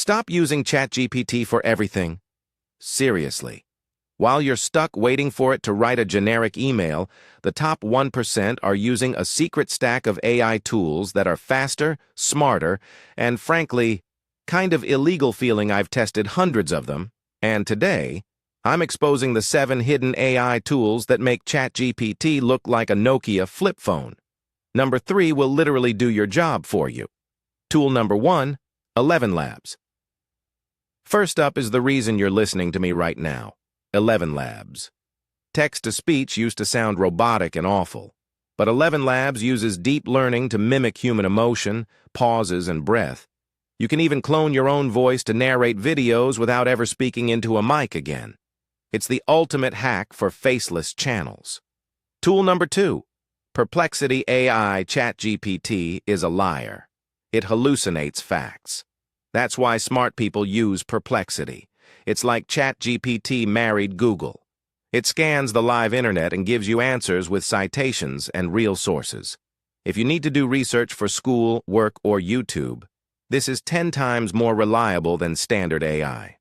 Stop using ChatGPT for everything. Seriously. While you're stuck waiting for it to write a generic email, the top 1% are using a secret stack of AI tools that are faster, smarter, and frankly, kind of illegal feeling I've tested hundreds of them, and today, I'm exposing the 7 hidden AI tools that make ChatGPT look like a Nokia flip phone. Number 3 will literally do your job for you. Tool number 1, ElevenLabs. First up is the reason you're listening to me right now, ElevenLabs. Text-to-speech used to sound robotic and awful, but ElevenLabs uses deep learning to mimic human emotion, pauses, and breath. You can even clone your own voice to narrate videos without ever speaking into a mic again. It's the ultimate hack for faceless channels. Tool number 2, Perplexity AI ChatGPT is a liar. It hallucinates facts. That's why smart people use Perplexity. It's like ChatGPT married Google. It scans the live internet and gives you answers with citations and real sources. If you need to do research for school, work, or YouTube, this is 10 times more reliable than standard AI.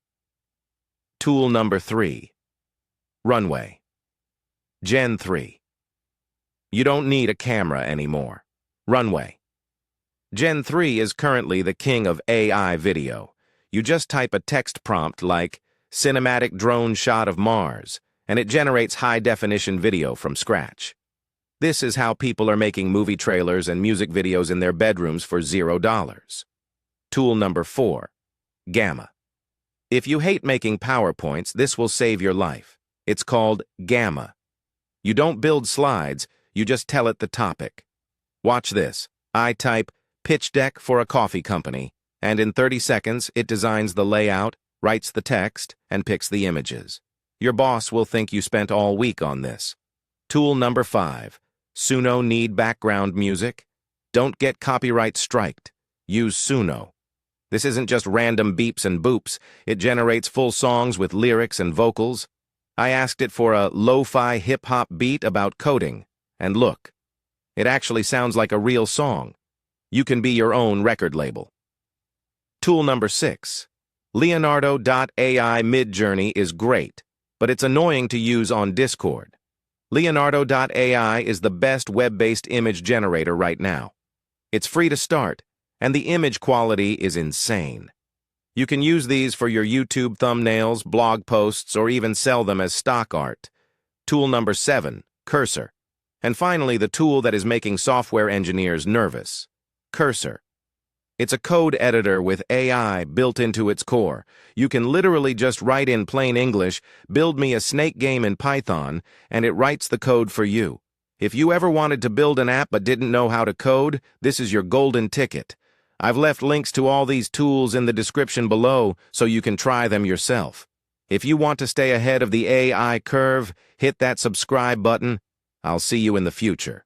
Tool number 3, Runway. Gen 3. You don't need a camera anymore. Runway. Gen 3 is currently the king of AI video. You just type a text prompt like, cinematic drone shot of Mars, and it generates high-definition video from scratch. This is how people are making movie trailers and music videos in their bedrooms for $0. Tool number 4, Gamma. If you hate making PowerPoints, this will save your life. It's called Gamma. You don't build slides, you just tell it the topic. Watch this. I type, pitch deck for a coffee company, and in 30 seconds, it designs the layout, writes the text, and picks the images. Your boss will think you spent all week on this. Tool number 5, Suno need background music? Don't get copyright striked. Use Suno. This isn't just random beeps and boops. It generates full songs with lyrics and vocals. I asked it for a lo-fi hip-hop beat about coding, and look, it actually sounds like a real song. You can be your own record label. Tool number 6, Leonardo.ai Midjourney is great, but it's annoying to use on Discord. Leonardo.ai is the best web-based image generator right now. It's free to start, and the image quality is insane. You can use these for your YouTube thumbnails, blog posts, or even sell them as stock art. Tool number 7, Cursor. And finally, the tool that is making software engineers nervous, Cursor. It's a code editor with AI built into its core. You can literally just write in plain English, build me a snake game in Python, and it writes the code for you. If you ever wanted to build an app but didn't know how to code, this is your golden ticket. I've left links to all these tools in the description below so you can try them yourself. If you want to stay ahead of the AI curve, hit that subscribe button. I'll see you in the future.